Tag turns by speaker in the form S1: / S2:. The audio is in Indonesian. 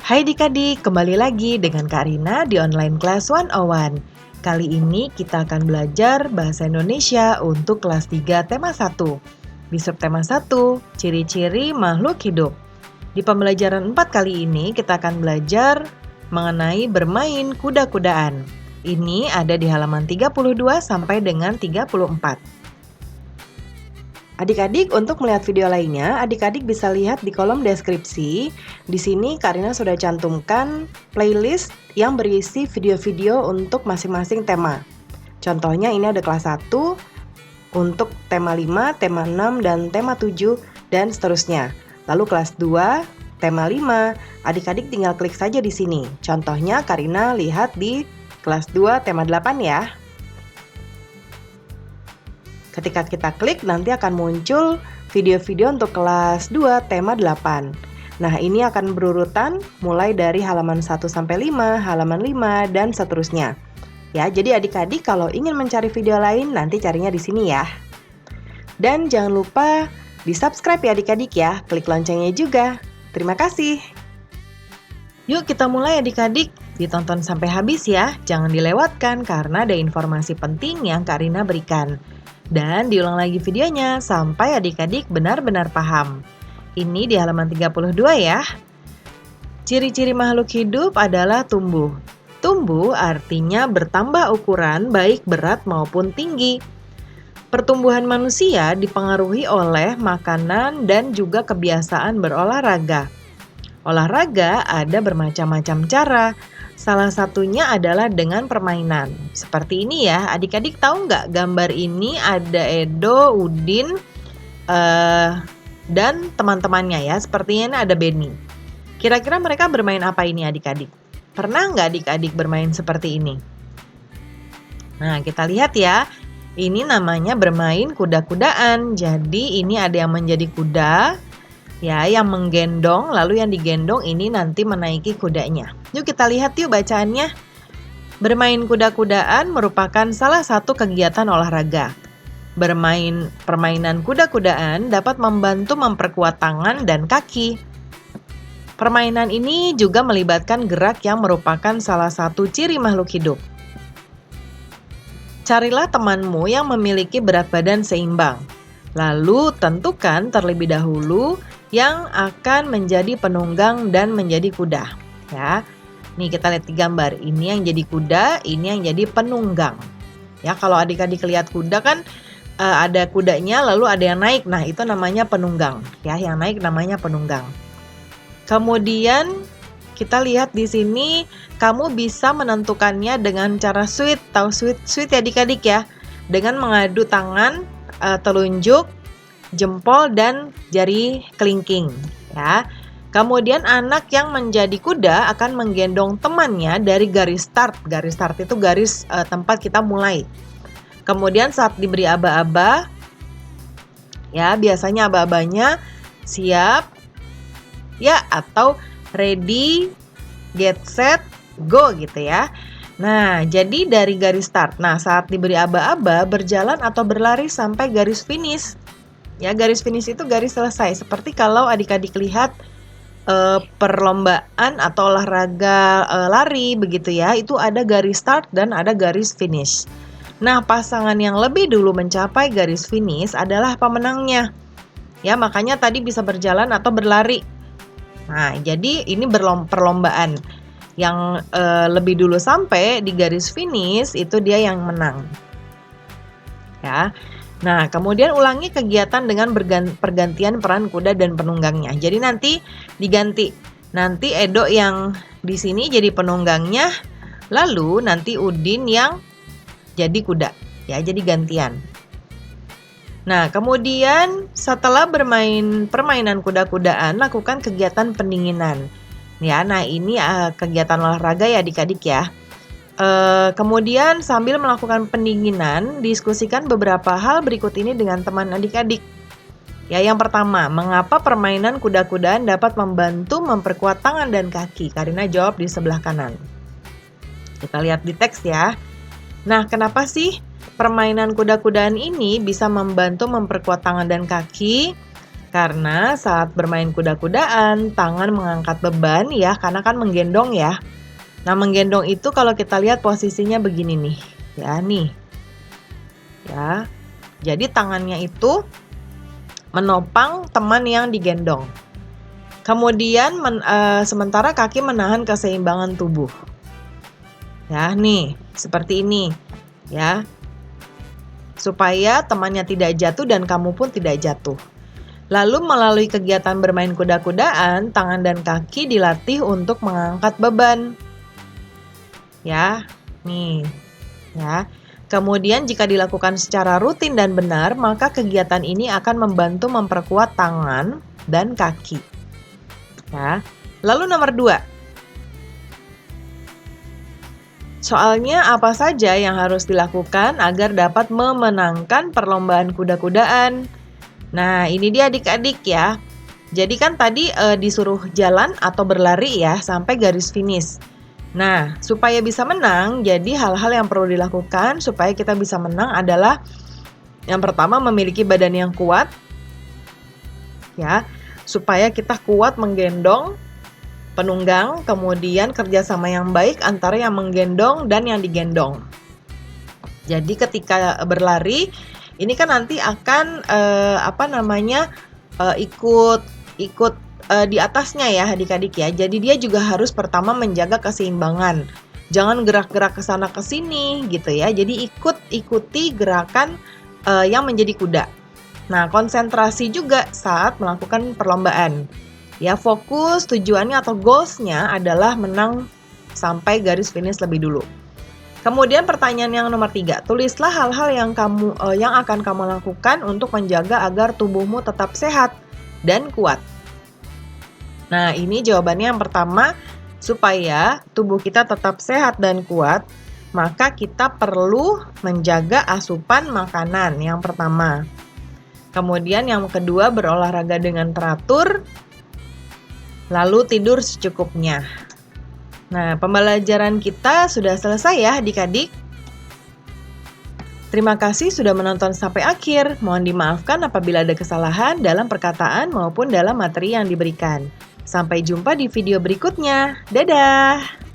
S1: Hai Adik-adik, kembali lagi dengan Kak Rina di Online Class 101. Kali ini kita akan belajar Bahasa Indonesia untuk kelas 3 tema 1. Di subtema 1, ciri-ciri makhluk hidup. Di pembelajaran 4 kali ini kita akan belajar mengenai bermain kuda-kudaan. Ini ada di halaman 32 sampai dengan 34. Adik-adik, untuk melihat video lainnya, adik-adik bisa lihat di kolom deskripsi. Di sini Karina sudah cantumkan playlist yang berisi video-video untuk masing-masing tema. Contohnya ini ada kelas 1 untuk tema 5, tema 6, dan tema 7, dan seterusnya. Lalu kelas 2, tema 5, adik-adik tinggal klik saja di sini. Contohnya Karina lihat di kelas 2, tema 8 ya. Ketika kita klik, nanti akan muncul video-video untuk kelas 2, tema 8. Nah, ini akan berurutan mulai dari halaman 1 sampai 5, halaman 5, dan seterusnya. Ya, jadi adik-adik kalau ingin mencari video lain, nanti carinya di sini ya. Dan jangan lupa di-subscribe ya adik-adik ya, klik loncengnya juga. Terima kasih. Yuk kita mulai adik-adik, ditonton sampai habis ya, jangan dilewatkan karena ada informasi penting yang Kak Rina berikan. Dan diulang lagi videonya sampai adik-adik benar-benar paham. Ini di halaman 32 ya. Ciri-ciri makhluk hidup adalah tumbuh. Tumbuh artinya bertambah ukuran baik berat maupun tinggi. Pertumbuhan manusia dipengaruhi oleh makanan dan juga kebiasaan berolahraga. Olahraga ada bermacam-macam cara. Salah satunya adalah dengan permainan. Seperti ini ya, adik-adik tahu nggak gambar ini ada Edo, Udin, dan teman-temannya ya. Sepertinya ini ada Benny. Kira-kira mereka bermain apa ini adik-adik? Pernah nggak adik-adik bermain seperti ini? Nah, kita lihat ya. Ini namanya bermain kuda-kudaan. Jadi ini ada yang menjadi kuda, ya, yang menggendong, lalu yang digendong ini nanti menaiki kudanya. Yuk kita lihat yuk bacaannya. Bermain kuda-kudaan merupakan salah satu kegiatan olahraga. Permainan kuda-kudaan dapat membantu memperkuat tangan dan kaki. Permainan ini juga melibatkan gerak yang merupakan salah satu ciri makhluk hidup. Carilah temanmu yang memiliki berat badan seimbang. Lalu tentukan terlebih dahulu yang akan menjadi penunggang dan menjadi kuda. Ya, nih kita lihat di gambar. Ini yang jadi kuda, ini yang jadi penunggang. Ya, kalau adik-adik lihat kuda kan ada kudanya, lalu ada yang naik. Nah, itu namanya penunggang. Ya, yang naik namanya penunggang. Kemudian kita lihat di sini, kamu bisa menentukannya dengan cara sweet. Tahu sweet ya adik-adik ya? Dengan mengadu tangan, telunjuk, jempol, dan jari kelingking ya. Kemudian anak yang menjadi kuda akan menggendong temannya dari garis start. Garis start itu garis tempat kita mulai. Kemudian saat diberi aba-aba, ya biasanya aba-abanya siap ya atau ready, get set, go gitu ya. Nah, jadi dari garis start. Nah, saat diberi aba-aba, berjalan atau berlari sampai garis finish. Ya, garis finish itu garis selesai. Seperti kalau adik-adik lihat perlombaan atau olahraga lari begitu ya, itu ada garis start dan ada garis finish. Nah, pasangan yang lebih dulu mencapai garis finish adalah pemenangnya. Ya, makanya tadi bisa berjalan atau berlari. Nah, jadi ini perlombaan. Yang lebih dulu sampai di garis finish itu dia yang menang. Ya. Nah, kemudian ulangi kegiatan dengan pergantian peran kuda dan penunggangnya. Jadi nanti diganti. Nanti Edo yang di sini jadi penunggangnya, lalu nanti Udin yang jadi kuda. Ya, jadi gantian. Nah, kemudian setelah bermain permainan kuda-kudaan, lakukan kegiatan pendinginan. Ya, nah ini kegiatan olahraga ya adik-adik ya. Kemudian sambil melakukan pendinginan, diskusikan beberapa hal berikut ini dengan teman adik-adik. Ya, yang pertama, mengapa permainan kuda-kudaan dapat membantu memperkuat tangan dan kaki? Karina jawab di sebelah kanan. Kita lihat di teks ya. Nah, kenapa sih permainan kuda-kudaan ini bisa membantu memperkuat tangan dan kaki? Karena saat bermain kuda-kudaan, tangan mengangkat beban ya, karena kan menggendong ya. Nah, menggendong itu kalau kita lihat posisinya begini nih. Ya, nih. Ya. Jadi tangannya itu menopang teman yang digendong. Kemudian sementara kaki menahan keseimbangan tubuh. Ya, nih, seperti ini. Ya. Supaya temannya tidak jatuh dan kamu pun tidak jatuh. Lalu melalui kegiatan bermain kuda-kudaan, tangan dan kaki dilatih untuk mengangkat beban. Ya, nih. Ya. Kemudian jika dilakukan secara rutin dan benar, maka kegiatan ini akan membantu memperkuat tangan dan kaki. Ya. Lalu nomor 2. Soalnya apa saja yang harus dilakukan agar dapat memenangkan perlombaan kuda-kudaan? Nah, ini dia adik-adik ya. Jadi kan tadi disuruh jalan atau berlari ya sampai garis finish. Nah, supaya bisa menang, jadi hal-hal yang perlu dilakukan supaya kita bisa menang adalah yang pertama memiliki badan yang kuat. Ya, supaya kita kuat menggendong penunggang, kemudian kerjasama yang baik antara yang menggendong dan yang digendong. Jadi ketika berlari, ini kan nanti akan ikut di atasnya ya adik-adik ya. Jadi dia juga harus pertama menjaga keseimbangan. Jangan gerak-gerak ke sana ke sini gitu ya. Jadi ikuti gerakan yang menjadi kuda. Nah, konsentrasi juga saat melakukan perlombaan. Ya, fokus tujuannya atau goals-nya adalah menang sampai garis finish lebih dulu. Kemudian pertanyaan yang nomor 3, tulislah hal-hal yang akan kamu lakukan untuk menjaga agar tubuhmu tetap sehat dan kuat. Nah, ini jawabannya yang pertama, supaya tubuh kita tetap sehat dan kuat, maka kita perlu menjaga asupan makanan yang pertama. Kemudian yang kedua, berolahraga dengan teratur, lalu tidur secukupnya. Nah, pembelajaran kita sudah selesai ya adik-adik. Terima kasih sudah menonton sampai akhir. Mohon dimaafkan apabila ada kesalahan dalam perkataan maupun dalam materi yang diberikan. Sampai jumpa di video berikutnya. Dadah!